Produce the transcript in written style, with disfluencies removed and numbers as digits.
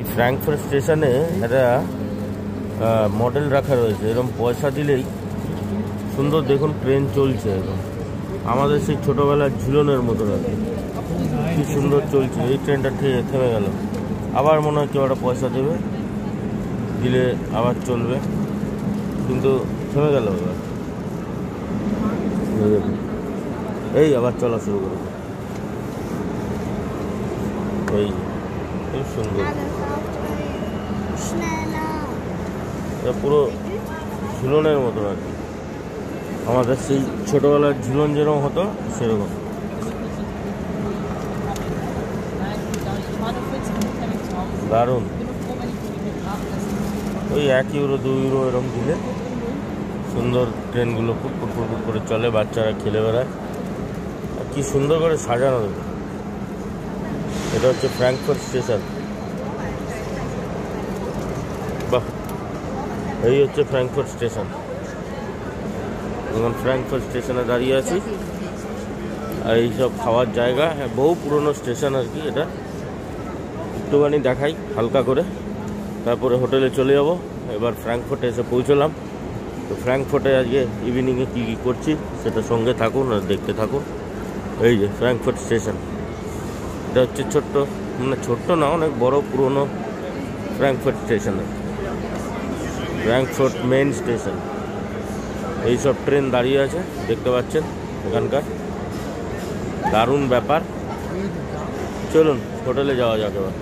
এই ফ্র্যাঙ্কফার্ট স্টেশনে একটা মডেল রাখা রয়েছে, এরকম পয়সা দিলেই সুন্দর দেখুন ট্রেন চলছে একদম আমাদের সেই ছোটোবেলার ঝুলনের মতো লাগে। কি সুন্দর চলছে। এই ট্রেনটা থেমে গেল, আবার মনে হয় কেউ একটা পয়সা দেবে, দিলে আবার চলবে, কিন্তু থেমে গেল এবার। এই আবার চলা শুরু করে, এই খুব সুন্দর। পুরো ঝুলনের মতো আর কি, আমাদের সেই ছোটোবেলার ঝুলন যেরকম হতো সেরকম। দারুণ। ওই 1 ইউরো 2 ইউরো এরকম দিলে সুন্দর ট্রেনগুলো ফুটফুট ফুটফুট করে চলে, বাচ্চারা খেলে বেড়ায়, আর কি সুন্দর করে সাজানো দেবে। এটা হচ্ছে ফ্র্যাঙ্কফার্ট স্টেশন। বাহ, এই হচ্ছে ফ্র্যাঙ্কফার্ট স্টেশন। এখন ফ্র্যাঙ্কফার্ট স্টেশনে দাঁড়িয়ে আছি, আর এইসব খাওয়ার জায়গা। হ্যাঁ, বহু পুরনো স্টেশন আর কি এটা। একটুখানি দেখাই হালকা করে, তারপরে হোটেলে চলে যাব। এবার ফ্র্যাঙ্কফার্টে এসে পৌঁছলাম। তো ফ্র্যাঙ্কফার্টে আজকে ইভিনিংয়ে কী কী করছি সেটা সঙ্গে থাকুন আর দেখতে থাকুন। এই যে ফ্র্যাঙ্কফার্ট স্টেশন, এটা হচ্ছে ছোট্ট, মানে ছোট্ট না, অনেক বড় পুরনো Frankfurt station, Frankfurt main station. এইসব ট্রেন দাঁড়িয়ে আছে দেখতে পাচ্ছেন এখানকার। দারুণ ব্যাপার। চলুন হোটেলে যাওয়া যাক এবার।